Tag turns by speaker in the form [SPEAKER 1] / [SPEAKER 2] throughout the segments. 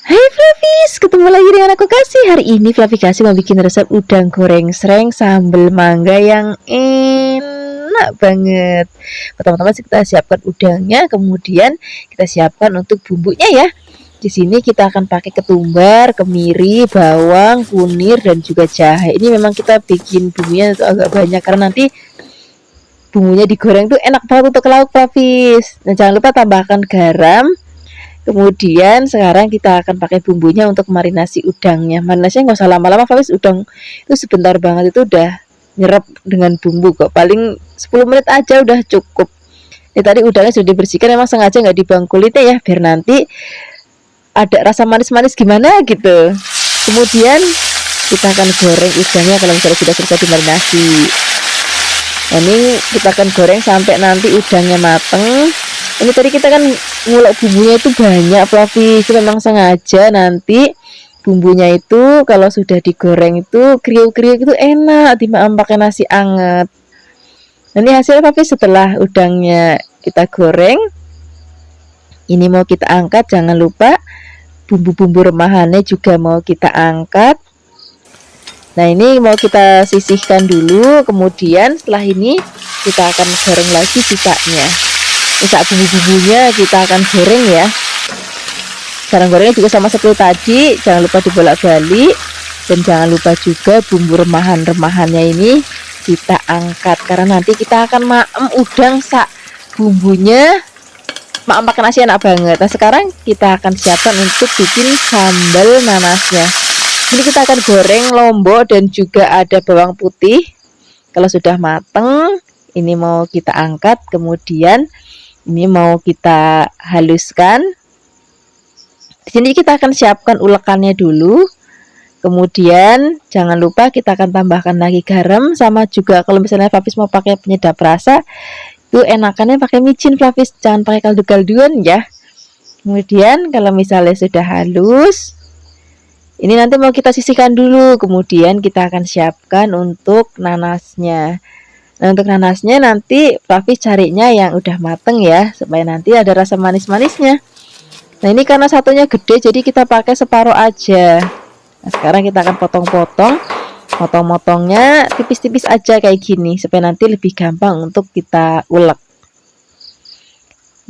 [SPEAKER 1] Hai Flavis, ketemu lagi dengan aku Kasih. Hari ini Flavi Kasih mau bikin resep udang goreng sreng sambal mangga yang enak banget. Pertama-tama kita siapkan udangnya, kemudian kita siapkan untuk bumbunya ya. Di sini kita akan pakai ketumbar, kemiri, bawang, kunir dan juga jahe. Ini memang kita bikin bumbunya itu agak banyak karena nanti bumbunya digoreng tuh enak banget untuk lauk Flavis. Dan jangan lupa tambahkan garam. Kemudian sekarang kita akan pakai bumbunya untuk marinasi udangnya. Marinasinya nggak usah lama-lama, Fawis. Udang itu sebentar banget itu udah nyerap dengan bumbu kok. Paling 10 menit aja udah cukup. Ini tadi udangnya sudah dibersihkan, emang sengaja nggak dibang kulitnya ya, biar nanti ada rasa manis-manis gimana gitu. Kemudian kita akan goreng udangnya kalau misalnya sudah selesai dimarinasi. Nah, ini kita akan goreng sampai nanti udangnya mateng. Ini tadi kita kan ngulek bumbunya itu banyak Fluffy, itu memang sengaja nanti bumbunya itu kalau sudah digoreng itu kriuk-kriuk itu enak dimakan pakai nasi anget. Nah, ini hasilnya Fluffy setelah udangnya kita goreng. Ini mau kita angkat, jangan lupa bumbu-bumbu remahannya juga mau kita angkat. Nah, ini mau kita sisihkan dulu, kemudian setelah ini kita akan goreng lagi sisanya. Sisa bumbu-bumbunya kita akan goreng ya. Cara gorengnya juga sama seperti tadi, jangan lupa dibolak-balik dan jangan lupa juga bumbu remahan-remahannya ini kita angkat karena nanti kita akan maem udang sak bumbunya maem pakai nasi enak banget. Nah, sekarang kita akan siapkan untuk bikin sambal nanasnya. Ini kita akan goreng lombok dan juga ada bawang putih. Kalau sudah mateng, ini mau kita angkat, kemudian ini mau kita haluskan. Di sini kita akan siapkan ulekannya dulu. Kemudian jangan lupa kita akan tambahkan lagi garam, sama juga kalau misalnya Flavis mau pakai penyedap rasa, itu enakannya pakai micin Flavis, jangan pakai kaldu-kalduan ya. Kemudian kalau misalnya sudah halus, ini nanti mau kita sisihkan dulu. Kemudian kita akan siapkan untuk nanasnya. Nah, untuk nanasnya nanti Flavis carinya yang udah mateng ya, supaya nanti ada rasa manis-manisnya. Nah, ini karena satunya gede jadi kita pakai separuh aja. Nah, sekarang kita akan potong-potong. Potong-potongnya tipis-tipis aja kayak gini supaya nanti lebih gampang untuk kita ulek.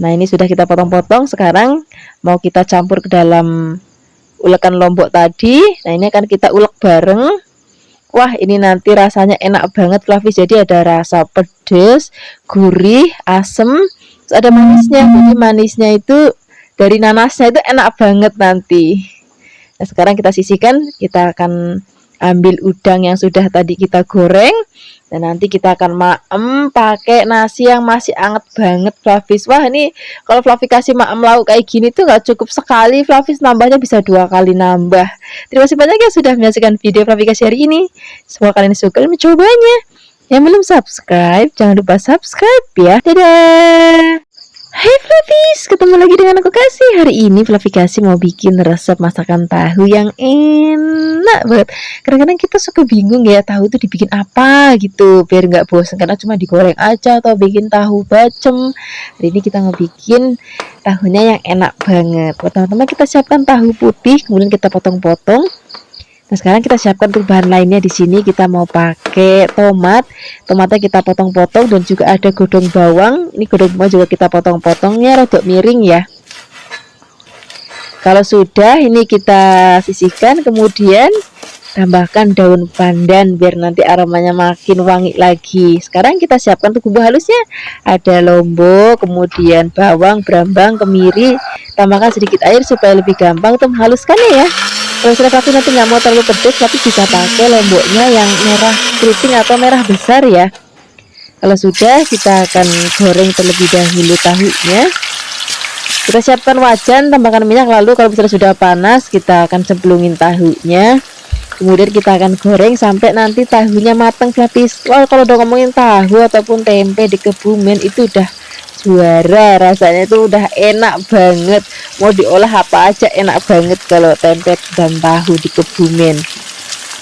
[SPEAKER 1] Nah, ini sudah kita potong-potong, sekarang mau kita campur ke dalam ulekan lombok tadi. Nah, ini akan kita ulek bareng. Wah, ini nanti rasanya enak banget Flavis. Jadi ada rasa pedas, gurih, asem, terus ada manisnya. Jadi manisnya itu dari nanasnya itu enak banget nanti. Nah, sekarang kita sisihkan, kita akan ambil udang yang sudah tadi kita goreng. Dan nanti kita akan maem pakai nasi yang masih anget banget Flavis. Wah, ini kalau Flavis kasih maem lauk kayak gini tuh nggak cukup sekali, Flavis nambahnya bisa 2 kali nambah. Terima kasih banyak ya sudah menyaksikan video Flavis kasih hari ini. Semoga kalian suka dan mencobanya. Yang belum subscribe, jangan lupa subscribe ya. Dadah. Hai Flavis, ketemu lagi dengan aku Kasih. Hari ini Flavi Kasih mau bikin resep masakan tahu yang enak banget. Kadang-kadang kita suka bingung ya, tahu itu dibikin apa gitu biar nggak bosan karena cuma digoreng aja atau bikin tahu bacem. Hari ini kita mau bikin tahunya yang enak banget. Pertama-tama kita siapkan tahu putih, kemudian kita potong-potong. Nah, sekarang kita siapkan untuk bahan lainnya. Di sini kita mau pakai tomat. Tomatnya kita potong-potong dan juga ada godong bawang. Ini godong bawang juga kita potong-potongnya rodok miring ya. Kalau sudah, ini kita sisihkan, kemudian tambahkan daun pandan biar nanti aromanya makin wangi lagi. Sekarang kita siapkan untuk bumbu halusnya. Ada lombok, kemudian bawang, brambang, kemiri. Tambahkan sedikit air supaya lebih gampang untuk menghaluskannya ya. Kalau misalnya Flavi nanti nggak mau terlalu pedas, tapi bisa pakai lomboknya yang merah keriting atau merah besar ya. Kalau sudah, kita akan goreng terlebih dahulu tahunya. Kita siapkan wajan, tambahkan minyak, lalu kalau misalnya sudah panas, kita akan cemplungin tahunya. Kemudian kita akan goreng sampai nanti tahunya matang Flavis. Wah, kalau udah ngomongin tahu ataupun tempe di Kebumen itu udah juara, rasanya itu udah enak banget. Mau diolah apa aja enak banget kalau tempe dan tahu di Kebumen.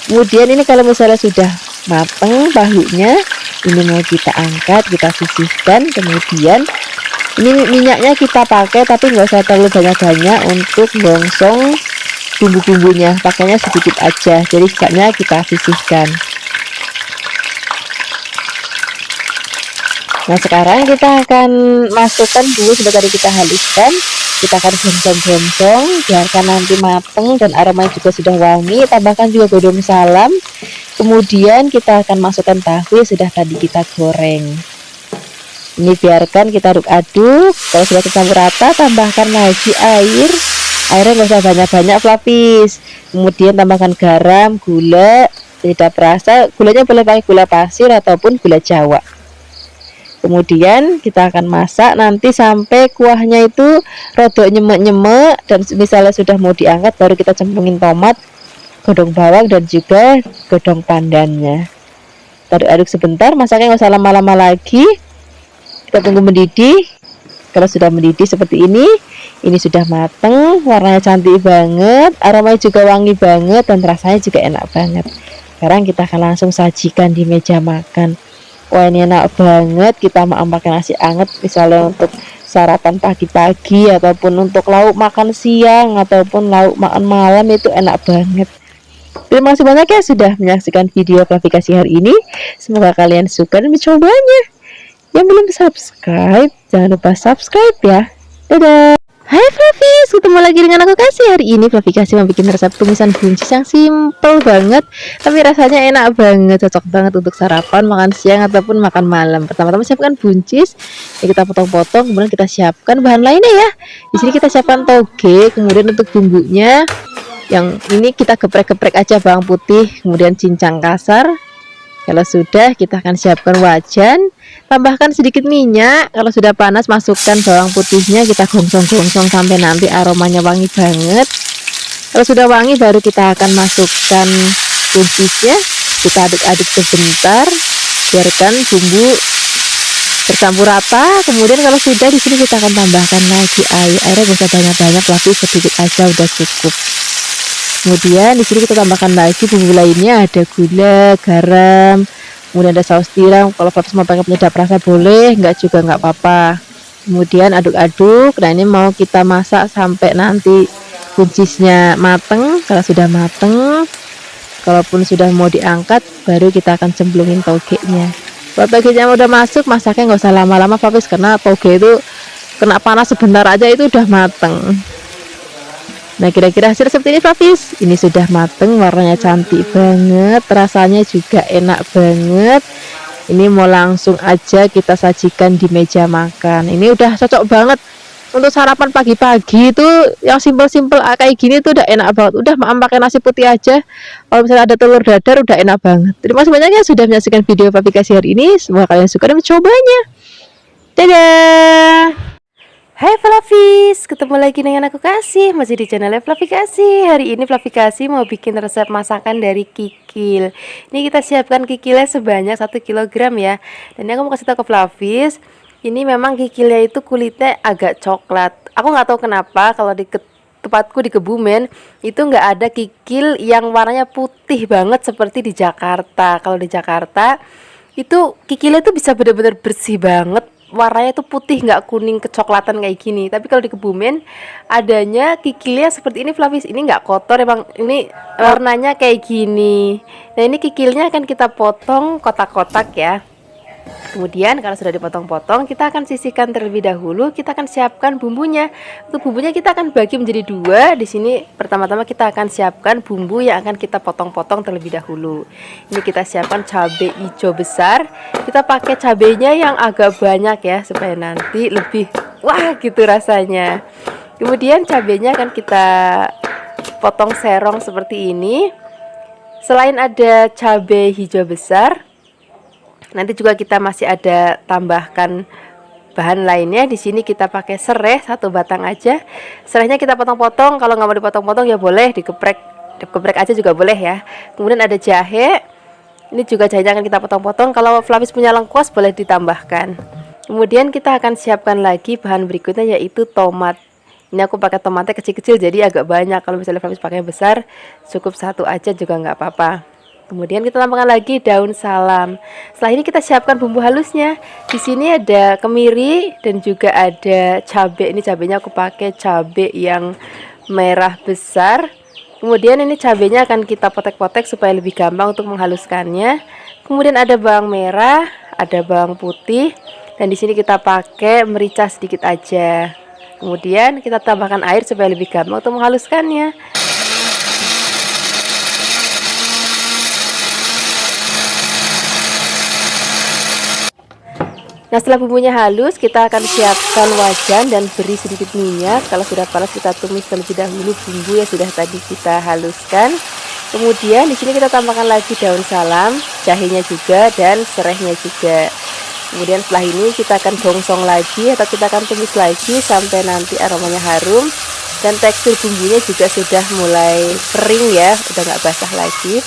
[SPEAKER 1] Kemudian ini kalau misalnya sudah mateng tahunya, ini mau kita angkat, kita sisihkan. Kemudian ini minyaknya kita pakai tapi nggak usah terlalu banyak-banyak untuk gongsong bumbu-bumbunya, pakainya sedikit aja, jadi sisanya kita sisihkan. Nah sekarang kita akan masukkan dulu, sudah tadi kita haluskan, kita akan goncang-goncang, biarkan nanti mateng dan aromanya juga sudah wangi. Tambahkan juga godong salam, kemudian kita akan masukkan tahu yang sudah tadi kita goreng. Ini biarkan kita aduk-aduk. Kalau sudah tercampur rata, tambahkan lagi airnya nggak usah banyak-banyak pelapis. Kemudian tambahkan garam, gula, tidak perasa. Gulanya boleh pakai gula pasir ataupun gula jawa. Kemudian kita akan masak nanti sampai kuahnya itu rodok nyemek-nyemek, dan misalnya sudah mau diangkat baru kita cemplungin tomat, godong bawang dan juga godong pandannya. Kita aduk sebentar, masaknya nggak usah lama-lama lagi. Kita tunggu mendidih. Kalau sudah mendidih seperti ini sudah mateng, warnanya cantik banget, aromanya juga wangi banget dan rasanya juga enak banget. Sekarang kita akan langsung sajikan di meja makan. Wah ini enak banget, kita mau pakai nasi anget misalnya untuk sarapan pagi-pagi, ataupun untuk lauk makan siang, ataupun lauk makan malam, itu enak banget. Terima kasih banyak ya sudah menyaksikan video klarifikasi hari ini. Semoga kalian suka dan mencobanya. Yang belum subscribe, jangan lupa subscribe ya. Dadah. Hai Flavis, ketemu lagi dengan aku Kasih. Hari ini Flavi Kasih mau bikin resep tumisan buncis yang simple banget, tapi rasanya enak banget, cocok banget untuk sarapan, makan siang, ataupun makan malam. Pertama-tama siapkan buncis, ya kita potong-potong, kemudian kita siapkan bahan lainnya ya. Di sini kita siapkan toge, kemudian untuk bumbunya, yang ini kita geprek-geprek aja bawang putih, kemudian cincang kasar. Kalau sudah, kita akan siapkan wajan. Tambahkan sedikit minyak. Kalau sudah panas, masukkan bawang putihnya. Kita gongsong-gongsong sampai nanti aromanya wangi banget. Kalau sudah wangi, baru kita akan masukkan buncisnya. Kita aduk-aduk sebentar. Biarkan bumbu bercampur rata. Kemudian kalau sudah, di sini kita akan tambahkan lagi air. Airnya gak usah banyak-banyak, tapi sedikit aja udah cukup. Kemudian di sini kita tambahkan lagi bumbu lainnya, ada gula, garam, kemudian ada saus tiram. Kalau Flavis mau pakai penyedap rasa boleh, enggak juga enggak apa-apa. Kemudian aduk-aduk. Nah ini mau kita masak sampai nanti buncisnya mateng. Kalau sudah mateng, kalaupun sudah mau diangkat, baru kita akan cemplungin togenya. Kalau togenya udah masuk, masaknya nggak usah lama-lama Flavis, karena toge itu kena panas sebentar aja itu udah mateng. Nah kira-kira hasil seperti ini Flavis, ini sudah mateng, warnanya cantik banget, rasanya juga enak banget. Ini mau langsung aja kita sajikan di meja makan. Ini udah cocok banget untuk sarapan pagi-pagi itu, yang simpel-simpel kayak gini tuh udah enak banget. Udah pakai nasi putih aja, kalau misalnya ada telur dadar udah enak banget. Terima kasih banyak ya sudah menyaksikan video aplikasi hari ini. Semoga kalian suka dan mencobanya. Dadah. Hai Flavis, ketemu lagi dengan aku Kasih, masih di channel Flavi Kasih. Hari ini Flavi Kasih mau bikin resep masakan dari kikil. Ini kita siapkan kikilnya sebanyak 1 kg ya. Dan ini aku mau kasih tahu ke Flavis, ini memang kikilnya itu kulitnya agak coklat. Aku nggak tahu kenapa kalau di tempatku di Kebumen itu nggak ada kikil yang warnanya putih banget seperti di Jakarta. Kalau di Jakarta itu kikilnya itu bisa benar-benar bersih banget, warnanya tuh putih, nggak kuning kecoklatan kayak gini. Tapi kalau di Kebumen adanya kikilnya seperti ini Flavis. Ini nggak kotor, emang ini warnanya kayak gini. Nah ini kikilnya akan kita potong kotak-kotak ya. Kemudian kalau sudah dipotong-potong, kita akan sisihkan terlebih dahulu. Kita akan siapkan bumbunya. Untuk bumbunya kita akan bagi menjadi 2. Di sini pertama-tama kita akan siapkan bumbu yang akan kita potong-potong terlebih dahulu. Ini kita siapkan cabai hijau besar. Kita pakai cabainya yang agak banyak ya, supaya nanti lebih wah gitu rasanya. Kemudian cabainya akan kita potong serong seperti ini. Selain ada cabai hijau besar, nanti juga kita masih ada tambahkan bahan lainnya. Di sini kita pakai serai 1 batang aja. Serainya kita potong-potong. Kalau nggak mau dipotong-potong ya boleh digeprek aja juga boleh ya. Kemudian ada jahe. Ini juga jahenya akan kita potong-potong. Kalau Flavis punya lengkuas boleh ditambahkan. Kemudian kita akan siapkan lagi bahan berikutnya, yaitu tomat. Ini aku pakai tomatnya kecil-kecil jadi agak banyak. Kalau misalnya Flavis pakai besar, cukup 1 aja juga nggak apa-apa. Kemudian kita tambahkan lagi daun salam. Setelah ini kita siapkan bumbu halusnya. Di sini ada kemiri dan juga ada cabai. Ini cabainya aku pakai cabai yang merah besar.
[SPEAKER 2] Kemudian ini cabenya akan kita potek-potek supaya lebih gampang untuk menghaluskannya. Kemudian ada bawang merah, ada bawang putih, dan di sini kita pakai merica sedikit aja. Kemudian kita tambahkan air supaya lebih gampang untuk menghaluskannya. Nah, setelah bumbunya halus, kita akan siapkan wajan dan beri sedikit minyak. Kalau sudah panas, kita tumis terlebih dahulu bumbu yang sudah tadi kita haluskan. Kemudian di sini kita tambahkan lagi daun salam, jahenya juga, dan serehnya juga. Kemudian setelah ini kita akan gongsong lagi atau kita akan tumis lagi sampai nanti aromanya harum dan tekstur bumbunya juga sudah mulai kering ya, udah nggak basah lagi.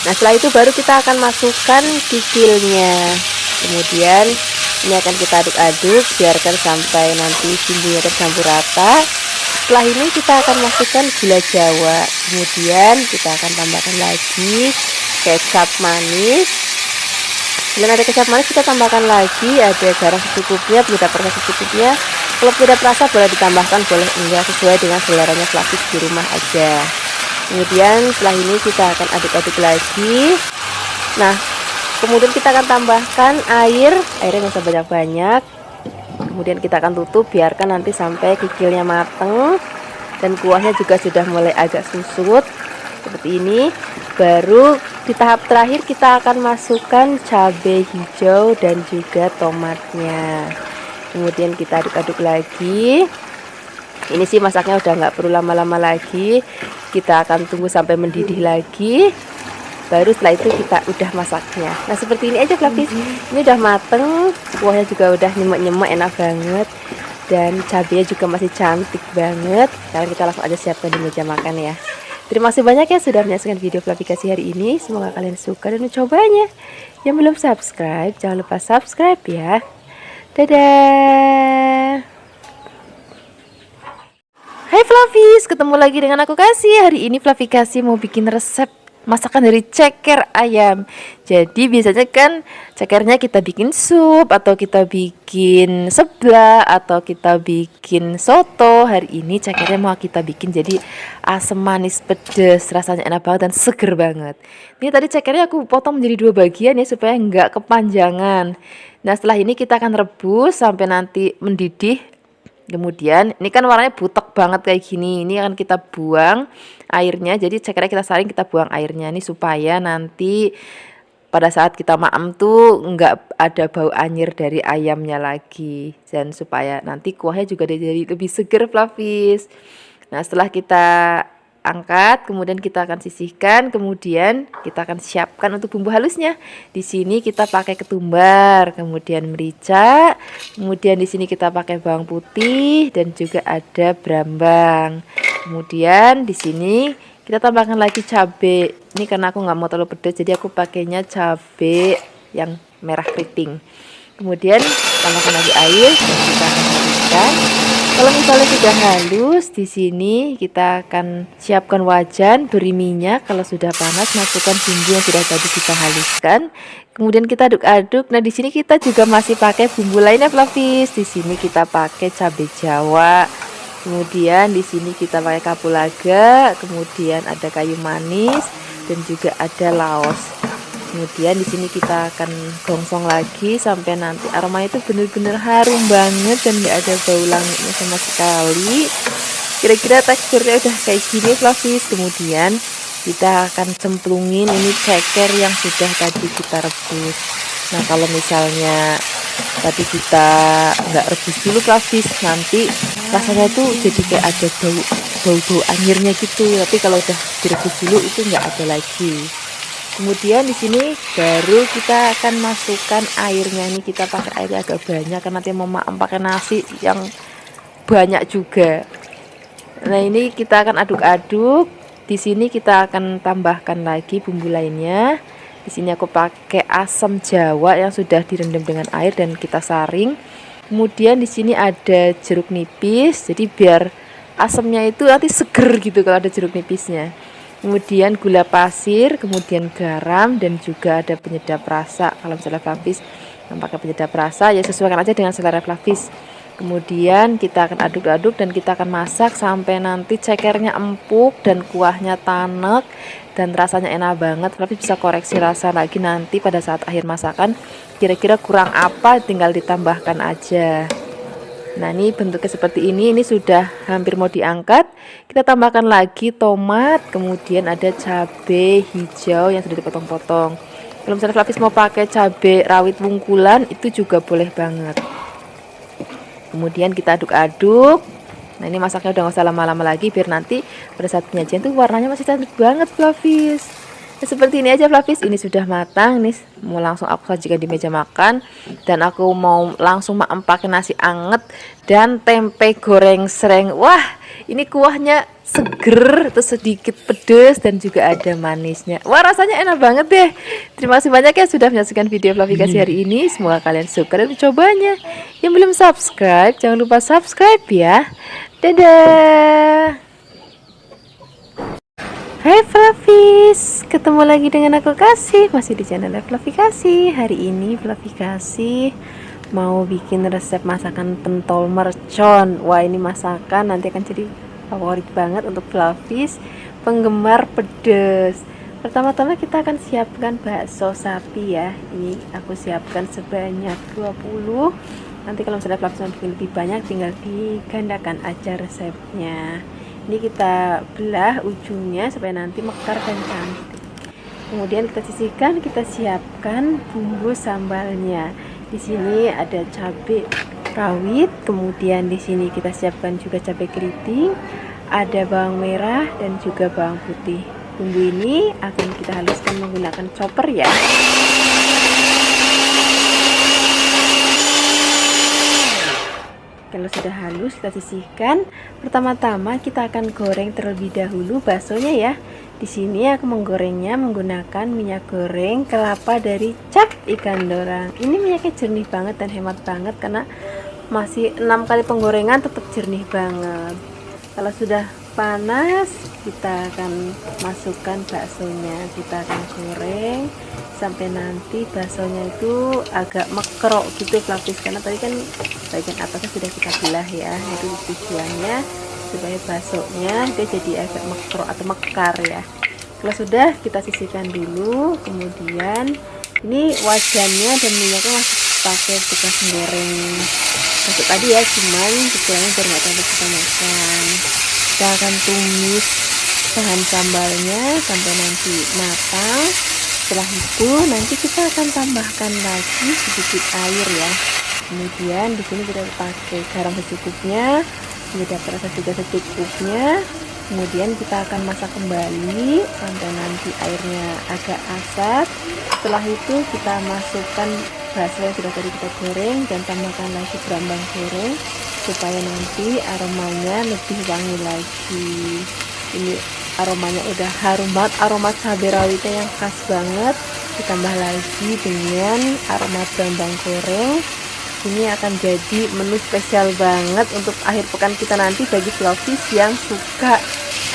[SPEAKER 2] Nah, setelah itu baru kita akan masukkan kikilnya. Kemudian ini akan kita aduk-aduk, biarkan sampai nanti bumbunya tercampur rata. Setelah ini kita akan masukkan gula jawa. Kemudian kita akan tambahkan lagi kecap manis. Selain ada kecap manis, kita tambahkan lagi ada garam secukupnya, penyedap rasa secukupnya. Kalau penyedap rasa boleh ditambahkan, boleh enggak, sesuai dengan seleranya Flavis di rumah aja. Kemudian setelah ini kita akan aduk-aduk lagi. Nah, kemudian kita akan tambahkan airnya nggak usah banyak-banyak. Kemudian kita akan tutup, biarkan nanti sampai kikilnya mateng dan kuahnya juga sudah mulai agak susut seperti ini. Baru di tahap terakhir kita akan masukkan cabai hijau dan juga tomatnya. Kemudian kita aduk-aduk lagi. Ini sih masaknya udah nggak perlu lama-lama lagi, kita akan tunggu sampai mendidih lagi, baru setelah itu kita udah masaknya. Nah, seperti ini aja Flavis. Ini udah mateng, kuahnya juga udah nyemek-nyemek, enak banget, dan cabenya juga masih cantik banget. Sekarang kita langsung aja siapkan di meja makan ya. Terima kasih banyak ya sudah menyaksikan video Flavikasi hari ini. Semoga kalian suka dan mencobanya. Yang belum subscribe, jangan lupa subscribe ya. Dadah. Hai Flavis, ketemu lagi dengan aku Kasih. Hari ini Flavikasi mau bikin resep masakan dari ceker ayam. Jadi biasanya kan cekernya kita bikin sup, atau kita bikin seblak, atau kita bikin soto. Hari ini cekernya mau kita bikin jadi asam manis pedas, rasanya enak banget dan seger banget. Ini tadi cekernya aku potong menjadi 2 bagian ya, supaya nggak kepanjangan. Nah, setelah ini kita akan rebus sampai nanti mendidih. Kemudian ini kan warnanya butek banget kayak gini, ini akan kita buang airnya. Jadi cekernya kita saring, kita buang airnya ini supaya nanti pada saat kita maem tuh nggak ada bau anyir dari ayamnya lagi, dan supaya nanti kuahnya juga jadi lebih seger Flavis. Nah, setelah kita angkat, kemudian kita akan sisihkan, kemudian kita akan siapkan untuk bumbu halusnya. Di sini kita pakai ketumbar, kemudian merica, kemudian di sini kita pakai bawang putih dan juga ada brambang. Kemudian di sini kita tambahkan lagi cabai. Ini karena aku nggak mau terlalu pedas, jadi aku pakainya cabai yang merah keriting. Kemudian tambahkan lagi air dan kita akan haluskan. Kalau misalnya sudah halus, di sini kita akan siapkan wajan, beri minyak. Kalau sudah panas, masukkan bumbu yang sudah tadi kita haluskan. Kemudian kita aduk-aduk. Nah, di sini kita juga masih pakai bumbu lainnya Flavis. Di sini kita pakai cabai Jawa. Kemudian di sini kita pakai kapulaga, kemudian ada kayu manis dan juga ada laos. Kemudian di sini kita akan gongsong lagi sampai nanti aromanya itu benar-benar harum banget dan nggak ada bau langitnya sama sekali. Kira-kira teksturnya udah kayak gini Flavis. Kemudian kita akan cemplungin ini ceker yang sudah tadi kita rebus. Nah, kalau misalnya tadi kita nggak rebus dulu Flavis, nanti rasanya tuh jadi kayak ada bau anyirnya gitu. Tapi kalau udah direbus dulu itu nggak ada lagi. Kemudian di sini baru kita akan masukkan airnya. Ini kita pakai air agak banyak karena nanti mau maem pakai nasi yang banyak juga. Nah, ini kita akan aduk-aduk. Di sini kita akan tambahkan lagi bumbu lainnya. Di sini aku pakai asam Jawa yang sudah direndam dengan air dan kita saring. Kemudian di sini ada jeruk nipis. Jadi biar asamnya itu nanti seger gitu kalau ada jeruk nipisnya. Kemudian gula pasir, kemudian garam, dan juga ada penyedap rasa. Kalau misalnya Flavis yang pakai penyedap rasa ya sesuaikan aja dengan selera Flavis. Kemudian kita akan aduk-aduk dan kita akan masak sampai nanti cekernya empuk dan kuahnya tanek dan rasanya enak banget. Tapi bisa koreksi rasa lagi nanti pada saat akhir masakan, kira-kira kurang apa tinggal ditambahkan aja. Nah, ini bentuknya seperti ini sudah hampir mau diangkat. Kita tambahkan lagi tomat, kemudian ada cabai hijau yang sudah dipotong-potong. Kalau misalnya Flavis mau pakai cabai rawit wungkulan, itu juga boleh banget. Kemudian kita aduk-aduk. Nah, ini masaknya udah gak usah lama-lama lagi, biar nanti pada saat penyajian tuh warnanya masih cantik banget Flavis. Nah, seperti ini aja Flavis, ini sudah matang nih, mau langsung aku sajikan di meja makan. Dan aku mau langsung pakai nasi anget dan tempe goreng sreng. Wah, ini kuahnya seger, terus sedikit pedas dan juga ada manisnya. Wah, rasanya enak banget deh. Terima kasih banyak ya sudah menyaksikan video Flavikasi hari ini. Semoga kalian suka dan mencobanya. Yang belum subscribe, jangan lupa subscribe ya. Dadah. Hai Flavis, ketemu lagi dengan aku Kasih, masih di channel Flavikasi. Hari ini Flavikasi mau bikin resep masakan pentol mercon. Wah, ini masakan nanti akan jadi favorit banget untuk Flavis penggemar pedas. Pertama-tama kita akan siapkan bakso sapi ya. Ini aku siapkan sebanyak 20. Nanti kalau misalnya Flavis mau bikin lebih banyak, tinggal digandakan aja resepnya. Ini kita belah ujungnya supaya nanti mekar dan cantik. Kemudian kita sisihkan, kita siapkan bumbu sambalnya. Di sini ada cabai rawit, kemudian di sini kita siapkan juga cabai keriting, ada bawang merah dan juga bawang putih. Bumbu ini akan kita haluskan menggunakan chopper ya. Kalau sudah halus kita sisihkan. Pertama-tama kita akan goreng terlebih dahulu baksonya ya. Di sini aku menggorengnya menggunakan minyak goreng kelapa dari Cap Ikan Dorang. Ini minyaknya jernih banget dan hemat banget karena masih 6 kali penggorengan tetap jernih banget. Kalau sudah panas kita akan masukkan baksonya. Kita akan goreng sampai nanti baksonya itu agak mekrok gitu Flavis, karena tadi kan bagian atasnya sudah kita belah ya. Itu tujuannya supaya baksonya dia jadi agak mekrok atau mekar ya. Kalau sudah kita sisihkan dulu. Kemudian ini wajannya dan minyaknya masih pakai bekas goreng masuk tadi ya, cuman dikurangi biar nggak terlalu kebanyakan. Kita akan tumis bahan sambalnya sampai nanti matang. Setelah itu nanti kita akan tambahkan lagi sedikit air ya. Kemudian di sini kita pakai garam secukupnya, penyedap rasa juga secukupnya. Kemudian kita akan masak kembali sampai nanti airnya agak asat. Setelah itu kita masukkan bakso yang sudah tadi kita goreng dan tambahkan lagi berambang goreng supaya nanti aromanya lebih wangi lagi. Ini aromanya udah harum banget, aroma cabai rawitnya yang khas banget, ditambah lagi dengan aroma berambang goreng. Ini akan jadi menu spesial banget untuk akhir pekan kita nanti bagi Flavis yang suka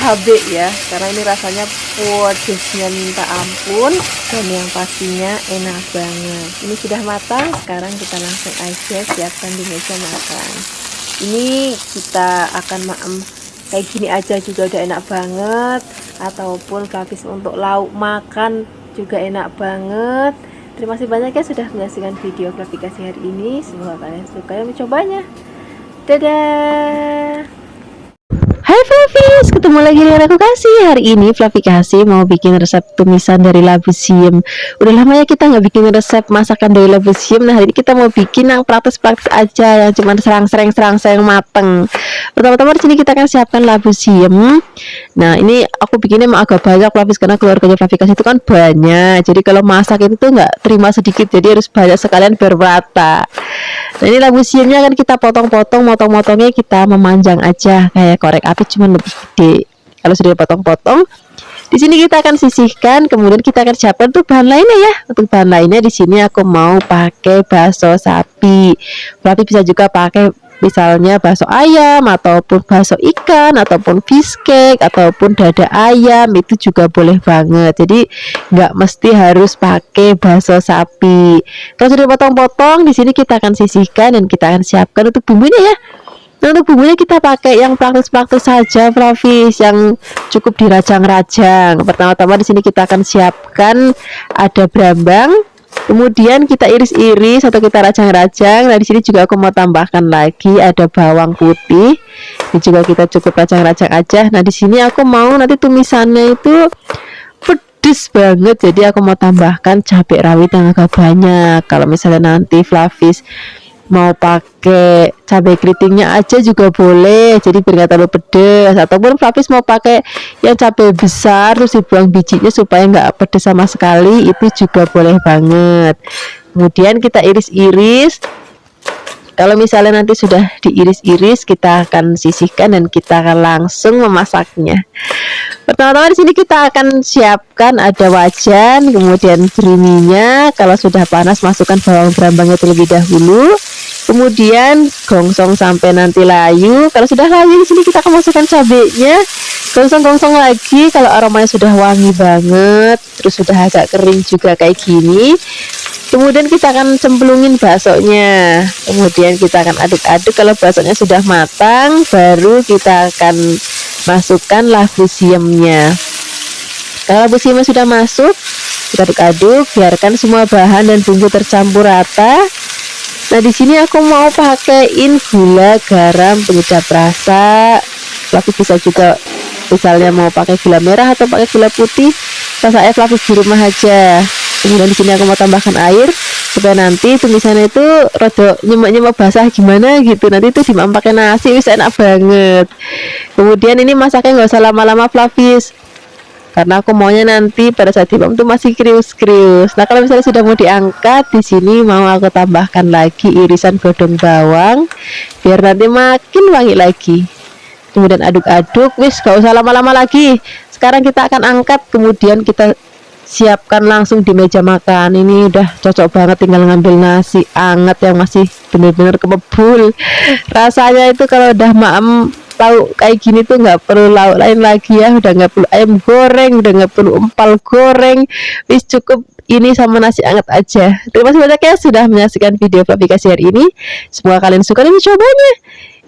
[SPEAKER 2] cabai ya, karena ini rasanya pedesnya minta ampun dan yang pastinya enak banget. Ini sudah matang, sekarang kita langsung aja siapkan di meja makan. Ini kita akan kayak gini aja juga udah enak banget, ataupun Flavis untuk lauk makan juga enak banget. Terima kasih banyak ya sudah menyaksikan video Flavikasi hari ini. Semoga kalian suka yang mencobanya. Dadah.
[SPEAKER 1] Hai Flavis, ketemu lagi dengan aku Kasih. Hari ini Flavikasi mau bikin resep tumisan dari labu siam. Udah lama ya kita nggak bikin resep masakan dari labu siam. Nah, hari ini kita mau bikin yang praktis-praktis aja, yang cuma serang-serang mateng. Pertama-tama di sini kita akan siapkan labu siam. Nah, ini aku bikinnya emang agak banyak Flavis karena keluarganya Flavikasi itu kan banyak. Jadi kalau masak itu tuh nggak terima sedikit, jadi harus banyak sekalian biar merata. Nah, ini labu siamnya akan kita potong-potong, motong-motongnya kita memanjang aja kayak korek api cuman lebih gede. Kalau sudah dipotong-potong, di sini kita akan sisihkan, kemudian kita akan siapkan tuh bahan lainnya ya. Untuk bahan lainnya di sini aku mau pakai bakso sapi. Berarti bisa juga pakai misalnya bakso ayam ataupun bakso ikan ataupun fish cake ataupun dada ayam, itu juga boleh banget. Jadi nggak mesti harus pakai bakso sapi. Kalau sudah potong-potong, di sini kita akan sisihkan dan kita akan siapkan untuk bumbunya ya. Nah, untuk bumbunya kita pakai yang praktis-praktis saja, Flavis, yang cukup dirajang-rajang. Pertama-tama di sini kita akan siapkan ada brambang, kemudian kita iris-iris atau kita rajang-rajang. Nah, di sini juga aku mau tambahkan lagi ada bawang putih. Ini juga kita cukup rajang-rajang aja. Nah, di sini aku mau nanti tumisannya itu pedes banget, jadi aku mau tambahkan cabai rawit yang agak banyak. Kalau misalnya nanti Flavis mau pakai cabai keritingnya aja juga boleh, jadi biar nggak terlalu pedes, ataupun Flavis mau pakai yang cabai besar terus dibuang bijinya supaya nggak pedes sama sekali, itu juga boleh banget. Kemudian kita iris-iris. Kalau misalnya nanti sudah diiris-iris, kita akan sisihkan dan kita akan langsung memasaknya. Pertama-tama di sini kita akan siapkan ada wajan, kemudian beri minyak. Kalau sudah panas, masukkan bawang berambangnya terlebih dahulu. Kemudian gongsong sampai nanti layu. Kalau sudah layu, di sini kita akan masukkan cabenya. Gongsong-gongsong lagi. Kalau aromanya sudah wangi banget, terus sudah agak kering juga kayak gini. Kemudian kita akan cemplungin baksonya. Kemudian kita akan aduk-aduk. Kalau baksonya sudah matang, baru kita akan masukkan labu siamnya. Kalau labu siamnya sudah masuk, kita aduk-aduk, biarkan semua bahan dan bumbu tercampur rata. Nah, di sini aku mau pakaiin gula, garam, penyedap rasa. Flavis bisa juga misalnya mau pakai gula merah atau pakai gula putih, rasa Flavis di rumah aja. Kemudian di sini aku mau tambahkan air supaya nanti tumisannya itu rada nyemak-nyemak basah gimana gitu. Nanti itu dimam pakai nasi, bisa enak banget. Kemudian ini masaknya nggak usah lama-lama, Flavis, karena aku maunya nanti pada saat dimam tuh masih krius-krius. Nah, kalau misalnya sudah mau diangkat, di sini mau aku tambahkan lagi irisan godong bawang biar nanti makin wangi lagi. Kemudian aduk-aduk, wis gak usah lama-lama lagi. Sekarang kita akan angkat, kemudian kita siapkan langsung di meja makan. Ini udah cocok banget, tinggal ngambil nasi anget yang masih bener-bener kebul. Rasanya itu kalau udah maem lauk kayak gini tuh nggak perlu lauk lain lagi ya, udah nggak perlu ayam goreng, udah nggak perlu empal goreng, wis cukup ini sama nasi anget aja. Terima kasih banyak ya sudah menyaksikan video Flavikasi hari ini. Semoga kalian suka dan mencobanya.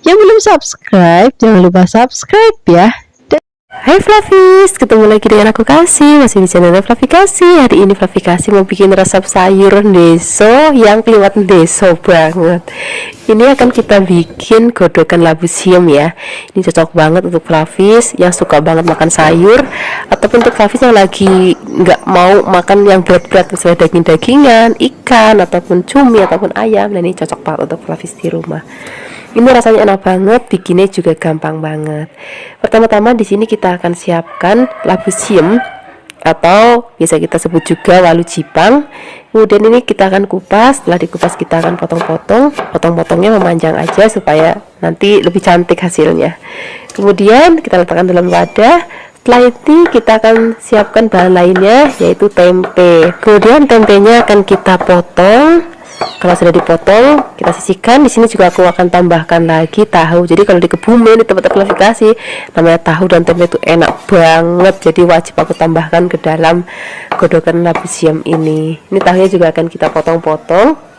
[SPEAKER 1] Yang belum subscribe, jangan lupa subscribe ya.
[SPEAKER 2] Hai Flavis, ketemu lagi dengan aku Kasih, masih di channel Flavikasi. Hari ini Flavikasi mau bikin resep sayur deso yang keliwat deso banget. Ini akan kita bikin godokan labu siam ya. Ini cocok banget untuk Flavis yang suka banget makan sayur, ataupun untuk Flavis yang lagi nggak mau makan yang berat-berat, misalnya daging-dagingan, ikan, ataupun cumi, ataupun ayam. Nah, ini cocok banget untuk Flavis di rumah. Ini rasanya enak banget, bikinnya juga gampang banget. Pertama-tama di sini kita akan siapkan labu siam atau biasa kita sebut juga walu jipang. Kemudian ini kita akan kupas. Setelah dikupas kita akan potong-potong. Potong-potongnya memanjang aja supaya nanti lebih cantik hasilnya. Kemudian kita letakkan dalam wadah. Setelah itu kita akan siapkan bahan lainnya, yaitu tempe. Kemudian tempenya akan kita potong. Kalau sudah dipotong, kita sisihkan. Di sini juga aku akan tambahkan lagi tahu. Jadi kalau di Kebumen, di tempat Flavikasi, namanya tahu dan tempe itu enak banget. Jadi wajib aku tambahkan ke dalam godokan labu siam ini. Ini tahunya juga akan kita potong-potong.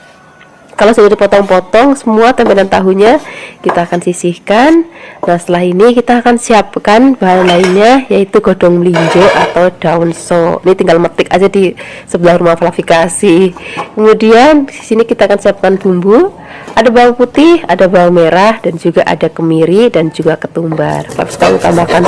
[SPEAKER 2] Kalau sudah dipotong-potong semua tempe dan tahunya, kita akan sisihkan. Nah, setelah ini kita akan siapkan bahan lainnya, yaitu godong melinjo atau daun so. Ini tinggal metik aja di sebelah rumah Flavikasi. Kemudian di sini kita akan siapkan bumbu. Ada bawang putih, ada bawang merah, dan juga ada kemiri dan juga ketumbar. Flavis kamu tambahkan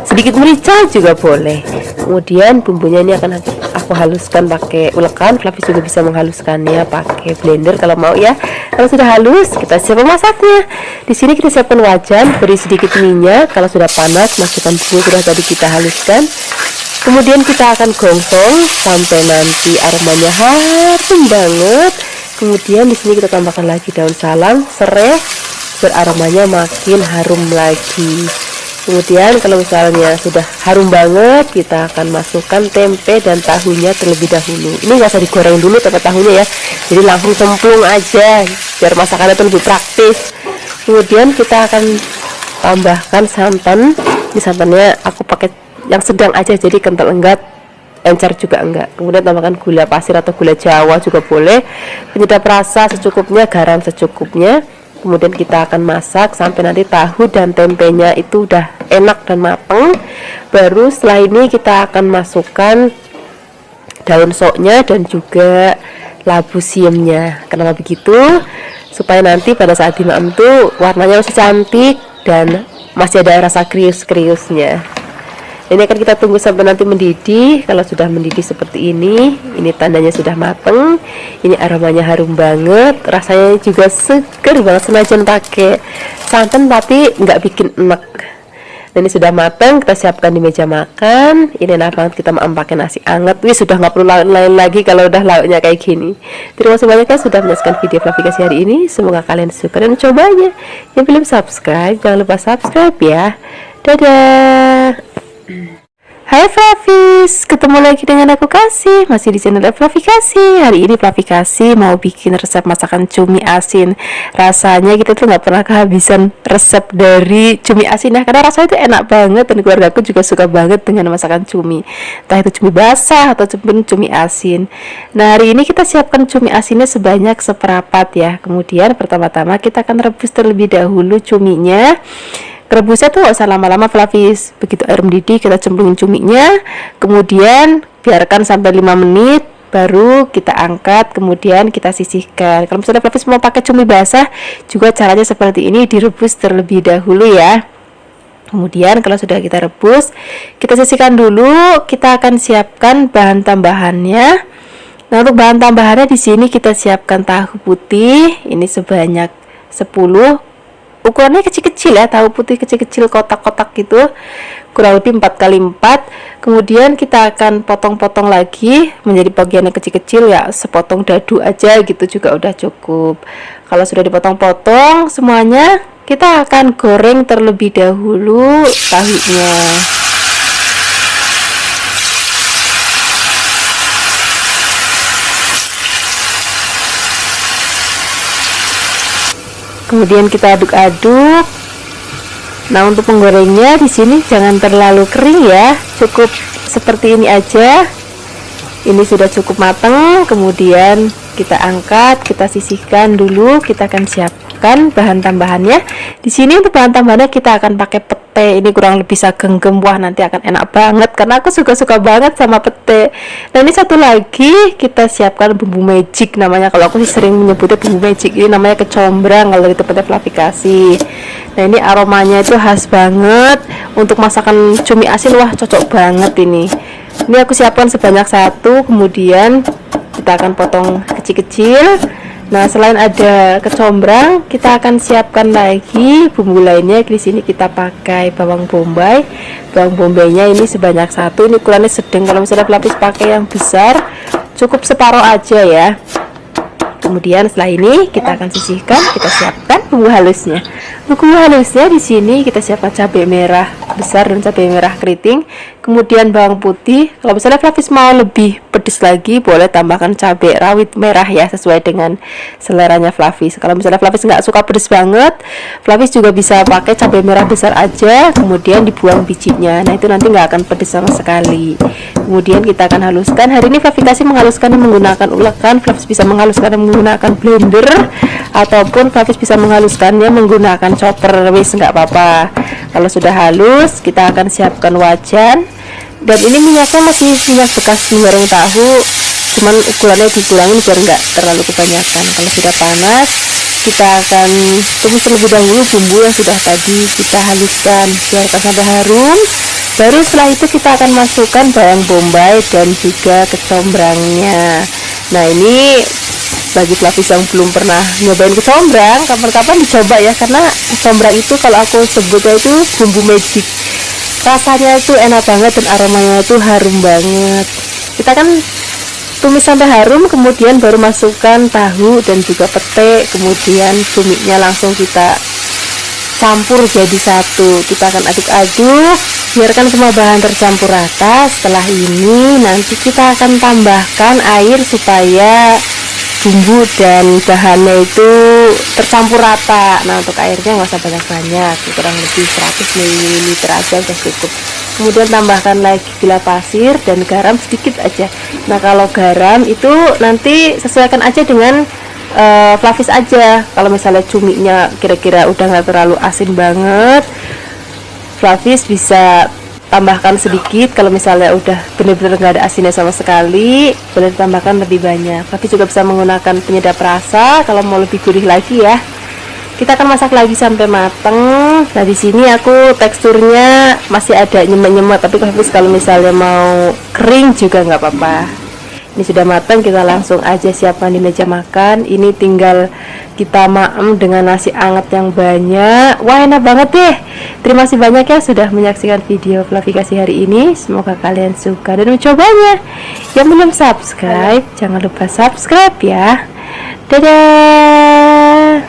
[SPEAKER 2] sedikit merica juga boleh. Kemudian bumbunya ini akan aku haluskan pakai ulekan. Flavis juga bisa menghaluskannya pakai blender kalau mau ya. Kalau sudah halus, kita siap memasaknya. Di sini kita siapkan wajan, beri sedikit minyak. Kalau sudah panas, masukkan bumbu sudah tadi kita haluskan. Kemudian kita akan gongsong sampai nanti aromanya harum banget. Kemudian di sini kita tambahkan lagi daun salam, serai, beraromanya makin harum lagi. Kemudian kalau misalnya sudah harum banget, kita akan masukkan tempe dan tahunya terlebih dahulu. Ini nggak usah digoreng dulu tempe tahunya ya, jadi langsung cemplung aja biar masakannya itu lebih praktis.
[SPEAKER 3] Kemudian kita akan tambahkan santan. Ini santannya aku pakai yang sedang aja, jadi kental enggak, encer juga enggak. Kemudian tambahkan gula pasir atau gula Jawa juga boleh, penyedap rasa secukupnya, garam secukupnya. Kemudian kita akan masak sampai nanti tahu dan tempenya itu udah enak dan matang. Baru setelah ini kita akan masukkan daun soknya dan juga labu siamnya. Kenapa begitu? Supaya nanti pada saat dimakan tuh warnanya masih cantik dan masih ada rasa krius-kriusnya. Ini akan kita tunggu sampai nanti mendidih. Kalau sudah mendidih seperti ini tandanya sudah mateng. Ini aromanya harum banget, rasanya juga seger banget, senajan pakai santan tapi nggak bikin enak. Nah, ini sudah mateng, kita siapkan di meja makan. Ini enak banget kita mau pakai nasi anget. Wih, sudah nggak perlu lain lagi kalau udah lauknya kayak gini. Terima kasih banyak ya sudah menyaksikan video Flavikasi hari ini. Semoga kalian suka dan mencobanya. Yang belum subscribe, jangan lupa subscribe ya. Dadah. Hai Flavis, ketemu lagi dengan aku Kasih, masih di channel Flavikasi. Hari ini Flavikasi mau bikin resep masakan cumi asin. Rasanya kita tuh nggak pernah kehabisan resep dari cumi asin ya, karena rasanya itu enak banget dan keluarga aku juga suka banget dengan masakan cumi. Entah itu cumi basah atau cumi asin. Nah, hari ini kita siapkan cumi asinnya sebanyak seperapat ya. Kemudian pertama-tama kita akan rebus terlebih dahulu cuminya. Rebusnya tuh gak usah lama-lama Flavis. Begitu air mendidih kita cemplungin cuminya, kemudian biarkan sampai 5 menit, baru kita angkat, kemudian kita sisihkan. Kalau misalnya Flavis mau pakai cumi basah juga caranya seperti ini, direbus terlebih dahulu ya. Kemudian kalau sudah kita rebus, kita sisihkan dulu. Kita akan siapkan bahan tambahannya. Nah, untuk bahan tambahannya di sini kita siapkan tahu putih. Ini sebanyak 10, ukurannya kecil-kecil ya, tahu putih kecil-kecil kotak-kotak gitu, kurang lebih 4x4. Kemudian kita akan potong-potong lagi menjadi bagian yang kecil-kecil ya, sepotong dadu aja gitu juga udah cukup. Kalau sudah dipotong-potong semuanya, kita akan goreng terlebih dahulu tahunya. Kemudian kita aduk-aduk. Nah, untuk menggorengnya di sini jangan terlalu kering ya, cukup seperti ini aja. Ini sudah cukup matang. Kemudian kita angkat, kita sisihkan dulu. Kita akan siapkan bahan tambahannya. Di sini untuk bahan tambahannya kita akan pakai pete. Ini kurang lebih segenggam, wah nanti akan enak banget karena aku suka banget sama pete. Nah, ini satu lagi kita siapkan bumbu magic namanya. Kalau aku sih sering menyebutnya bumbu magic. Ini namanya kecombrang kalau di tempatnya Flavikasi. Nah, ini aromanya itu khas banget untuk masakan cumi asin. Wah, cocok banget ini. Ini aku siapkan sebanyak 1. Kemudian kita akan potong kecil-kecil. Nah, selain ada kecombrang, kita akan siapkan lagi bumbu lainnya. Di sini kita pakai bawang bombay. Bawang bombaynya ini sebanyak 1. Ini ukurannya sedang. Kalau misalnya Flavis pakai yang besar, cukup separuh aja ya. Kemudian setelah ini kita akan sisihkan, kita siapkan bumbu halusnya. Bumbu halusnya di sini kita siapkan cabai merah besar dan cabai merah keriting, kemudian bawang putih. Kalau misalnya Flavis mau lebih pedas lagi, boleh tambahkan cabai rawit merah ya, sesuai dengan seleranya Flavis. Kalau misalnya Flavis nggak suka pedas banget, Flavis juga bisa pakai cabai merah besar aja, kemudian dibuang bijinya. Nah, itu nanti nggak akan pedas sama sekali. Kemudian kita akan haluskan. Hari ini Flavikasi menghaluskannya menggunakan ulekan. Flavis bisa menghaluskannya menggunakan blender, ataupun Flavis bisa menghaluskannya menggunakan chopper. Wis, nggak apa-apa. Kalau sudah halus, kita akan siapkan wajan. Dan ini minyaknya masih minyak bekas goreng tahu, cuman ukurannya dikurangin biar nggak terlalu kebanyakan. Kalau sudah panas, kita akan tumis terlebih dahulu bumbu yang sudah tadi kita haluskan, biarkan sampai harum. Baru setelah itu kita akan masukkan bawang bombay dan juga kecombrangnya. Nah, ini bagi Flavis yang belum pernah nyobain kecombrang, kapan-kapan dicoba ya, karena kecombrang itu kalau aku sebutnya itu bumbu magic. Rasanya itu enak banget dan aromanya itu harum banget. Kita akan tumis sampai harum, kemudian baru masukkan tahu dan juga pete, kemudian cuminya langsung kita campur jadi satu. Kita akan aduk-aduk, biarkan semua bahan tercampur rata. Setelah ini nanti kita akan tambahkan air supaya bumbu dan bahannya itu tercampur rata. Nah, untuk airnya nggak usah banyak-banyak, kurang lebih 100 ml aja udah cukup. Kemudian tambahkan lagi gula pasir dan garam sedikit aja. Nah, kalau garam itu nanti sesuaikan aja dengan Flavis aja. Kalau misalnya cuminya kira-kira udah nggak terlalu asin banget, Flavis bisa tambahkan sedikit. Kalau misalnya udah bener-bener nggak ada asinnya sama sekali, boleh ditambahkan lebih banyak. Flavis juga bisa menggunakan penyedap rasa kalau mau lebih gurih lagi ya. Kita akan masak lagi sampai mateng. Nah, di sini aku teksturnya masih ada nyemet-nyemet, tapi kalau misalnya mau kering juga nggak apa-apa. Ini sudah matang, kita langsung aja siapkan di meja makan. Ini tinggal kita maem dengan nasi anget yang banyak. Wah, enak banget deh. Terima kasih banyak ya sudah menyaksikan video Flavikasi hari ini. Semoga kalian suka dan mencobanya. Yang belum subscribe, jangan lupa subscribe ya. Dadah.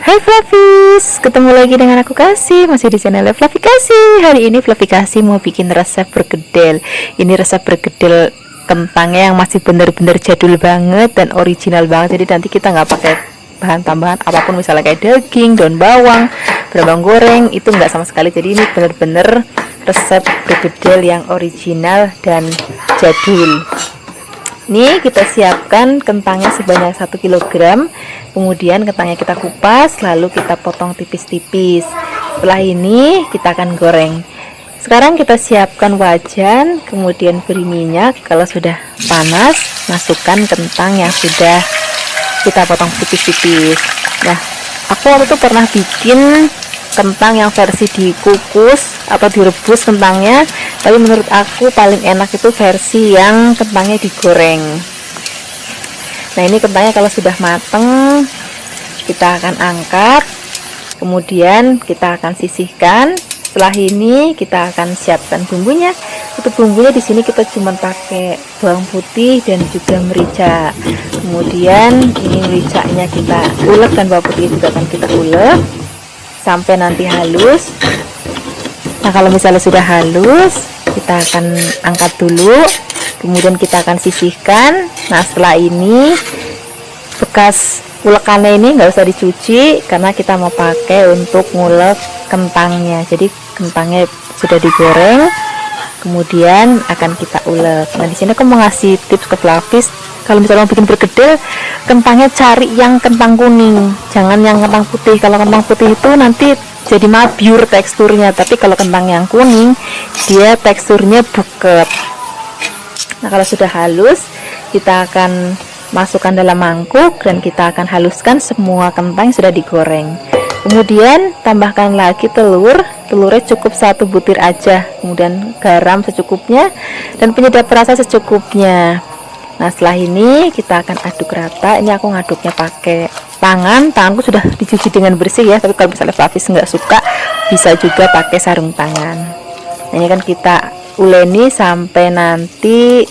[SPEAKER 3] Hai Flavis, ketemu lagi dengan aku Kasih, masih di channel Flavikasi. Hari ini Flavikasi mau bikin resep bergedel. Ini resep bergedel kentangnya yang masih bener-bener jadul banget dan original banget. Jadi nanti kita nggak pakai bahan tambahan apapun, misalnya kayak daging, daun bawang goreng, itu nggak sama sekali. Jadi ini bener-bener resep bergedel yang original dan jadul. Ini kita siapkan kentangnya sebanyak 1 kg. Kemudian kentangnya kita kupas, lalu kita potong tipis-tipis. Setelah ini kita akan goreng. Sekarang kita siapkan wajan, kemudian beri minyak. Kalau sudah panas, masukkan kentang yang sudah kita potong tipis-tipis. Nah, aku waktu itu pernah bikin kentang yang versi dikukus atau direbus kentangnya, tapi menurut aku paling enak itu versi yang kentangnya digoreng. Nah, ini kentangnya kalau sudah mateng kita akan angkat, kemudian kita akan sisihkan. Setelah ini kita akan siapkan bumbunya. Untuk bumbunya di sini kita cuma pakai bawang putih dan juga merica. Kemudian ini mericanya kita ulek dan bawang putih juga akan kita ulek sampai nanti halus. Nah, kalau misalnya sudah halus, kita akan angkat dulu, kemudian kita akan sisihkan. Nah, setelah ini bekas ulekannya ini nggak usah dicuci karena kita mau pakai untuk ngulek kentangnya. Jadi kentangnya sudah digoreng, kemudian akan kita ulek. Nah, di sini aku mau ngasih tips ke Flavis. Kalau misalnya mau bikin bergedel, kentangnya cari yang kentang kuning, jangan yang kentang putih. Kalau kentang putih itu nanti jadi mabyur teksturnya, tapi kalau kentang yang kuning dia teksturnya buket. Nah, kalau sudah halus, kita akan masukkan dalam mangkuk dan kita akan haluskan semua kentang yang sudah digoreng. Kemudian tambahkan lagi telur. Telurnya cukup 1 butir aja, kemudian garam secukupnya dan penyedap rasa secukupnya. Nah, setelah ini kita akan aduk rata. Ini aku ngaduknya pakai tanganku sudah dicuci dengan bersih ya, tapi kalau misalnya Flavis nggak suka bisa juga pakai sarung tangan. Nah, ini kan kita uleni sampai nanti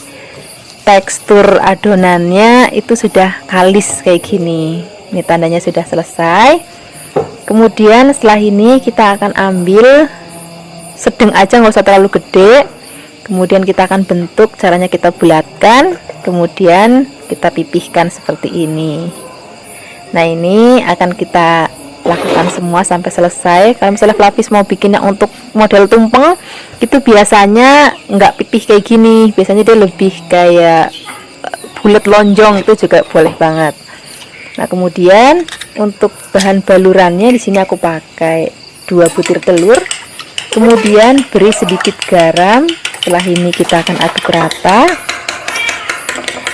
[SPEAKER 3] tekstur adonannya itu sudah kalis kayak gini. Ini tandanya sudah selesai. Kemudian setelah ini kita akan ambil sedang aja, nggak usah terlalu gede. Kemudian kita akan bentuk, caranya kita bulatkan, kemudian kita pipihkan seperti ini. Nah, ini akan kita lakukan semua sampai selesai. Kalau misalnya Flavis mau bikinnya untuk model tumpeng, itu biasanya nggak pipih kayak gini, biasanya dia lebih kayak bulat lonjong, itu juga boleh banget. Nah, kemudian untuk bahan balurannya di sini aku pakai 2 butir telur, kemudian beri sedikit garam. Setelah ini kita akan aduk rata.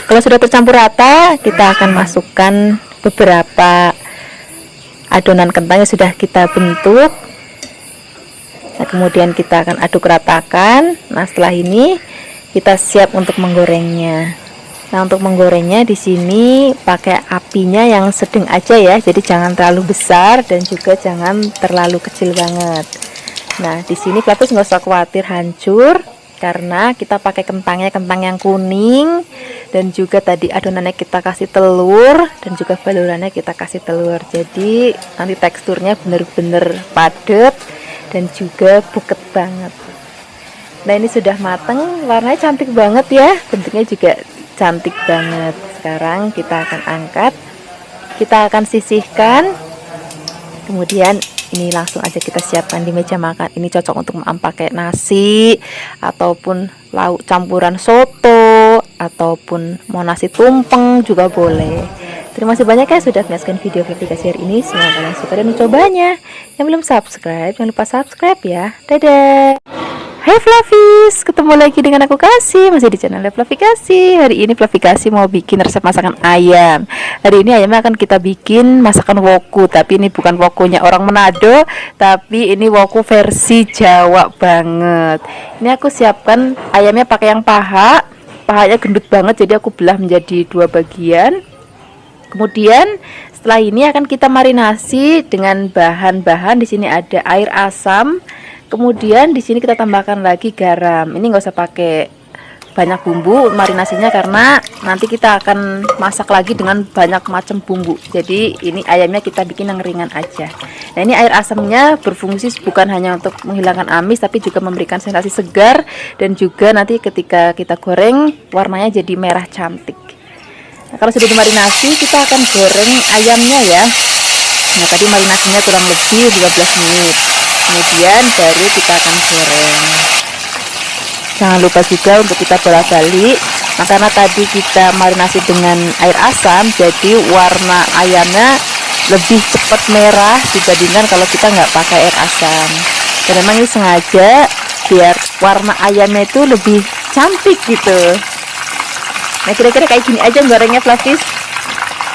[SPEAKER 3] Kalau sudah tercampur rata, kita akan masukkan beberapa adonan kentang yang sudah kita bentuk. Nah, kemudian kita akan aduk ratakan. Nah, setelah ini kita siap untuk menggorengnya. Nah, untuk menggorengnya di sini pakai apinya yang sedang aja ya. Jadi jangan terlalu besar dan juga jangan terlalu kecil banget. Nah, di sini Flavis nggak usah khawatir hancur karena kita pakai kentang yang kuning dan juga tadi adonannya kita kasih telur dan juga balurannya kita kasih telur. Jadi nanti teksturnya bener-bener padat dan juga buket banget. Nah, ini sudah mateng, warnanya cantik banget ya, bentuknya juga cantik banget. Sekarang
[SPEAKER 2] sekarang kita akan angkat, kita akan sisihkan, kemudian ini langsung aja kita siapkan di meja makan. Ini cocok untuk pakai nasi ataupun lauk campuran soto ataupun mau nasi tumpeng juga boleh. Terima kasih banyak ya sudah menyaksikan video aplikasi hari ini. Semoga kalian suka dan mencobanya. Yang belum subscribe jangan lupa subscribe ya. Dadah. Hai Fluffies, ketemu lagi dengan aku Kasih, masih di channel Fluffy Kasih. Hari ini Fluffy Kasih mau bikin resep masakan ayam. Hari ini ayamnya akan kita bikin masakan woku, tapi ini bukan wokunya orang Manado, tapi ini woku versi Jawa banget. Ini aku siapkan ayamnya pakai yang pahanya gendut banget, jadi aku belah menjadi 2 bagian. Kemudian setelah ini akan kita marinasi dengan bahan-bahan. Di sini ada air asam. Kemudian di sini kita tambahkan lagi garam. Ini nggak usah pakai banyak bumbu marinasinya karena nanti kita akan masak lagi dengan banyak macam bumbu. Jadi ini ayamnya kita bikin yang ringan aja. Nah, ini air asamnya berfungsi bukan hanya untuk menghilangkan amis, tapi juga memberikan sensasi segar dan juga nanti ketika kita goreng warnanya jadi merah cantik. Nah, kalau sudah dimarinasi kita akan goreng ayamnya ya. Nah, tadi marinasinya kurang lebih 15 menit. Kemudian baru kita akan goreng. Jangan lupa juga untuk kita bolak-balik. Nah, karena tadi kita marinasi dengan air asam, jadi warna ayamnya lebih cepat merah dibandingkan kalau kita nggak pakai air asam. Dan memang ini sengaja biar warna ayamnya itu lebih cantik gitu. Nah, kira-kira kayak gini aja gorengnya Fluffies.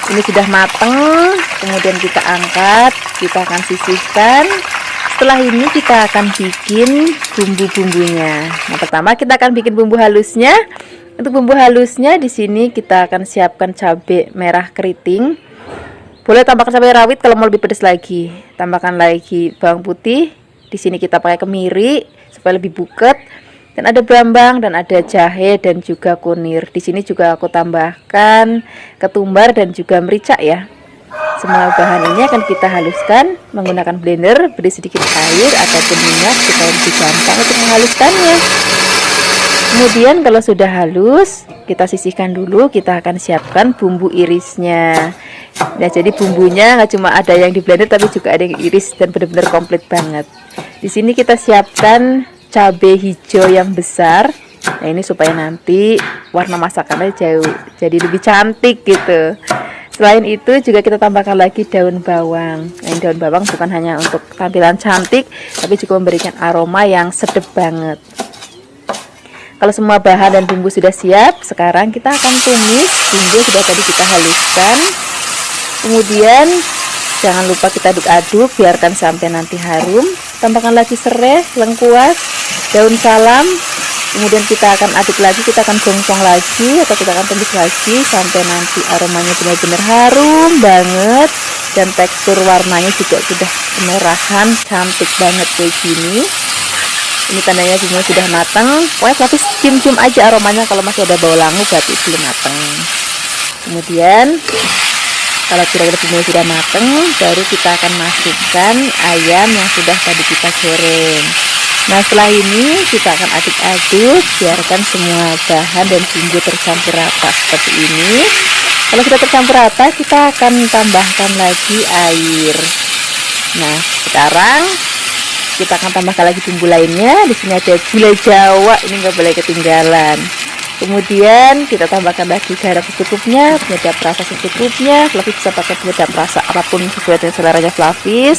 [SPEAKER 2] Ini sudah mateng, kemudian kita angkat, kita akan sisihkan. Setelah ini kita akan bikin bumbu-bumbunya. Nah, pertama kita akan bikin bumbu halusnya. Untuk bumbu halusnya di sini kita akan siapkan cabai merah keriting. Boleh tambahkan cabai rawit kalau mau lebih pedas lagi. Tambahkan lagi bawang putih. Di sini kita pakai kemiri supaya lebih buket. Dan ada bawang dan ada jahe dan juga kunir. Di sini juga aku tambahkan ketumbar dan juga merica ya. Semua bahan ini akan kita haluskan menggunakan blender, beri sedikit air ataupun minyak supaya lebih gampang untuk menghaluskannya. Kemudian kalau sudah halus, kita sisihkan dulu, kita akan siapkan bumbu irisnya. Nah, jadi bumbunya nggak cuma ada yang di blender tapi juga ada yang iris dan benar-benar komplit banget. Di sini kita siapkan cabai hijau yang besar. Nah, ini supaya nanti warna masakannya jadi lebih cantik gitu. Selain itu juga kita tambahkan lagi daun bawang. Nah, ini daun bawang bukan hanya untuk tampilan cantik, tapi juga memberikan aroma yang sedap banget. Kalau semua bahan dan bumbu sudah siap, sekarang kita akan tumis bumbu yang sudah tadi kita haluskan. Kemudian jangan lupa kita aduk-aduk, biarkan sampai nanti harum. Tambahkan lagi serai, lengkuas, daun salam. Kemudian kita akan aduk lagi, kita akan gongsong lagi atau kita akan tumis lagi sampai nanti aromanya benar-benar harum banget dan tekstur warnanya juga sudah kemerahan cantik banget kayak gini. Ini tandanya bumbunya sudah matang. Pokoknya tapi cium-cium aja aromanya, kalau masih ada bau langu berarti belum matang. Kemudian kalau kira-kira bumbunya sudah matang, baru kita akan masukkan ayam yang sudah tadi kita goreng. Nah, setelah ini kita akan aduk-aduk, biarkan semua bahan dan bumbu tercampur rata seperti ini. Kalau sudah tercampur rata, kita akan tambahkan lagi air. Nah, sekarang kita akan tambahkan lagi bumbu lainnya. Di sini ada gula Jawa, ini nggak boleh ketinggalan. Kemudian kita tambahkan lagi garam secukupnya, penyedap rasa secukupnya. Fluffy bisa pakai penyedap rasa apapun sesuai dengan seleranya Fluffy.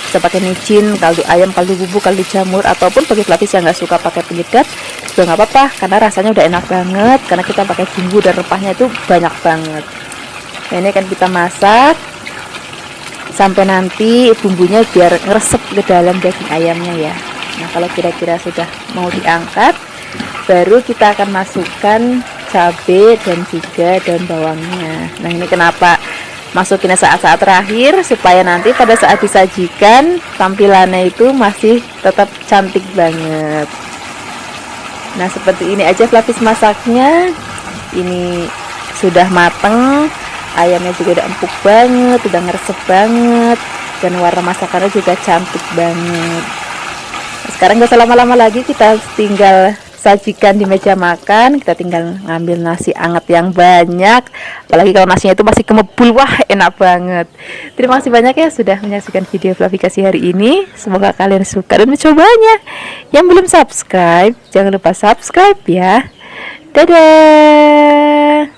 [SPEAKER 2] Bisa pakai micin, kaldu ayam, kaldu bubuk, kaldu jamur, ataupun bagi Fluffy yang nggak suka pakai penyedap juga nggak apa-apa, karena rasanya udah enak banget karena kita pakai bumbu dan rempahnya itu banyak banget. Nah, ini akan kita masak sampai nanti bumbunya biar ngeresep ke dalam daging ayamnya ya. Nah, kalau kira-kira sudah mau diangkat, baru kita akan masukkan cabai dan juga daun bawangnya. Nah, ini kenapa masukinnya saat-saat terakhir, supaya nanti pada saat disajikan tampilannya itu masih tetap cantik banget. Nah, seperti ini aja Fluffy masaknya. Ini sudah mateng, ayamnya juga udah empuk banget, udah ngeresep banget, dan warna masakannya juga cantik banget. Nah, sekarang gak usah lama-lama lagi, kita tinggal sajikan di meja makan. Kita tinggal ngambil nasi anget yang banyak, apalagi kalau nasinya itu masih kemebul, wah enak banget. Terima kasih banyak ya sudah menyaksikan video Flavikasi hari ini, semoga kalian suka dan mencobanya. Yang belum subscribe jangan lupa subscribe ya. Dadah.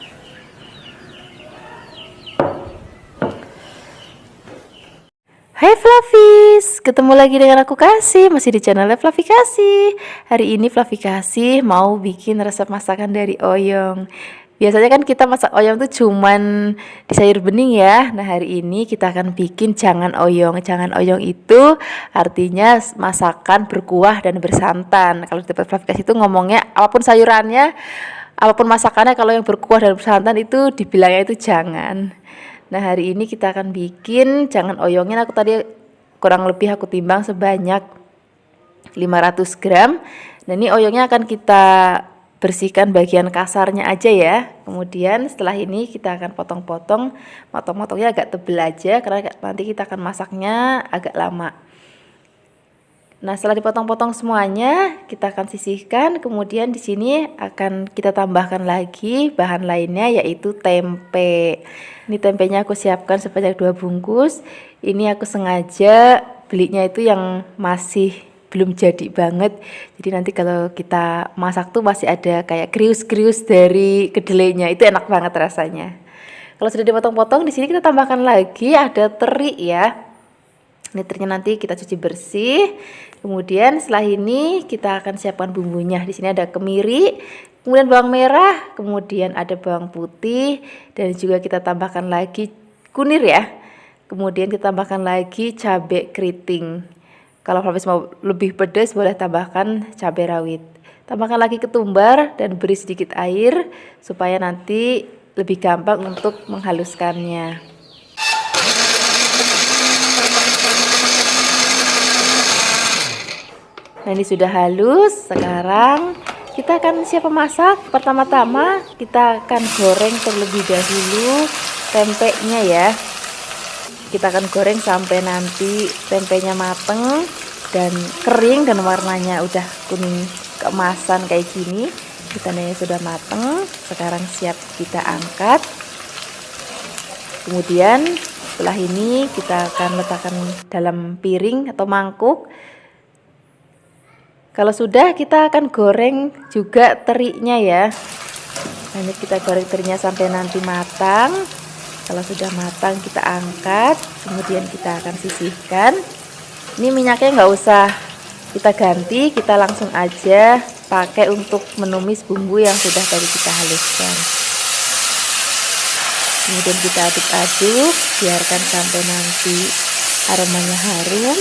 [SPEAKER 2] Hai Flavis, ketemu lagi dengan aku Kasih, masih di channel Flavikasi. Hari ini Flavikasi mau bikin resep masakan dari oyong. Biasanya kan kita masak oyong tuh cuman di sayur bening ya. Nah hari ini kita akan bikin jangan oyong. Jangan oyong itu artinya masakan berkuah dan bersantan. Kalau di tempat Flavikasi itu ngomongnya apapun sayurannya, apapun masakannya, kalau yang berkuah dan bersantan itu dibilangnya itu jangan. Nah hari ini kita akan bikin jangan oyongnya. Aku tadi kurang lebih aku timbang sebanyak 500 gram. Nah ini oyongnya akan kita bersihkan bagian kasarnya aja ya. Kemudian setelah ini kita akan potong-potong. Potong-potongnya agak tebel aja karena nanti kita akan masaknya agak lama. Nah setelah dipotong-potong semuanya kita akan sisihkan. Kemudian di sini akan kita tambahkan lagi bahan lainnya yaitu tempe. Ini tempenya aku siapkan sebanyak 2 bungkus. Ini aku sengaja belinya itu yang masih belum jadi banget. Jadi nanti kalau kita masak tuh masih ada kayak krius-krius dari kedelainya. Itu enak banget rasanya. Kalau sudah dipotong-potong di sini kita tambahkan lagi ada teri ya. Ini terinya nanti kita cuci bersih. Kemudian setelah ini kita akan siapkan bumbunya. Di sini ada kemiri, kemudian bawang merah, kemudian ada bawang putih, dan juga kita tambahkan lagi kunir ya. Kemudian kita tambahkan lagi cabai keriting. Kalau habis mau lebih pedas boleh tambahkan cabai rawit. Tambahkan lagi ketumbar dan beri sedikit air supaya nanti lebih gampang untuk menghaluskannya. Nah ini sudah halus. Sekarang kita akan siap memasak. Pertama-tama kita akan goreng terlebih dahulu tempenya ya. Kita akan goreng sampai nanti tempenya mateng dan kering dan warnanya udah kuning keemasan kayak gini. Tandanya sudah mateng. Sekarang siap kita angkat. Kemudian setelah ini kita akan letakkan dalam piring atau mangkuk. Kalau sudah kita akan goreng juga terinya ya. Nah ini kita goreng terinya sampai nanti matang. Kalau sudah matang kita angkat, kemudian kita akan sisihkan. Ini minyaknya nggak usah kita ganti, kita langsung aja pakai untuk menumis bumbu yang sudah tadi kita haluskan. Kemudian kita aduk-aduk, biarkan sampai nanti aromanya harum.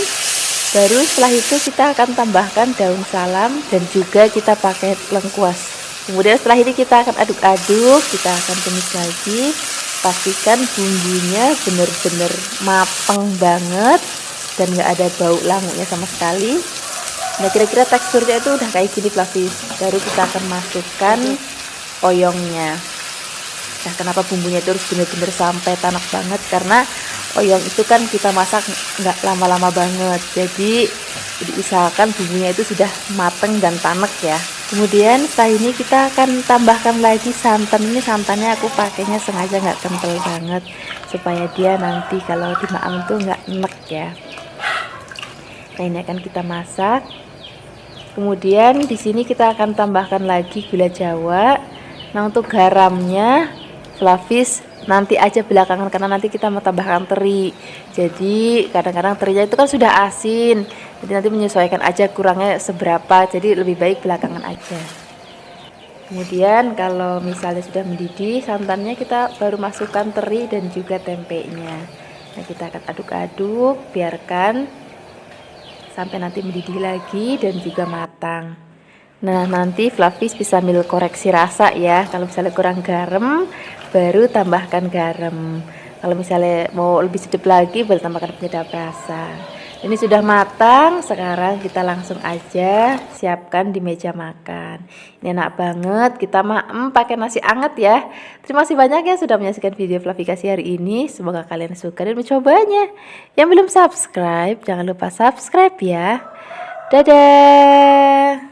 [SPEAKER 2] Baru setelah itu kita akan tambahkan daun salam dan juga kita pakai lengkuas. Kemudian setelah ini kita akan aduk-aduk, kita akan tumis lagi. Pastikan bumbunya benar-benar mateng banget dan nggak ada bau languknya sama sekali. Nah kira-kira teksturnya itu udah kayak gini Flavis. Baru kita akan masukkan oyongnya. Nah kenapa bumbunya itu harus benar-benar sampai tanak banget, karena oyong itu kan kita masak nggak lama-lama banget, jadi diusahakan bumbunya itu sudah mateng dan tanek ya. Kemudian setelah ini kita akan tambahkan lagi santan. Ini santannya aku pakainya sengaja nggak kental banget supaya dia nanti kalau dimakan tuh nggak enek ya. Nah ini akan kita masak. Kemudian di sini kita akan tambahkan lagi gula Jawa. Nah untuk garamnya Flavis nanti aja belakangan karena nanti kita mau tambahkan teri. Jadi kadang-kadang terinya itu kan sudah asin. Jadi nanti menyesuaikan aja kurangnya seberapa. Jadi lebih baik belakangan aja. Kemudian kalau misalnya sudah mendidih santannya, kita baru masukkan teri dan juga tempenya. Nah kita akan aduk-aduk, biarkan sampai nanti mendidih lagi dan juga matang. Nah nanti Flavis bisa sambil koreksi rasa ya. Kalau misalnya kurang garam baru tambahkan garam. Kalau misalnya mau lebih sedap lagi baru tambahkan penyedap rasa. Ini sudah matang. Sekarang kita langsung aja siapkan di meja makan. Ini enak banget. Kita pakai nasi anget ya. Terima kasih banyak ya sudah menyaksikan video Flavikasi hari ini. Semoga kalian suka dan mencobanya. Yang belum subscribe jangan lupa subscribe ya. Dadah.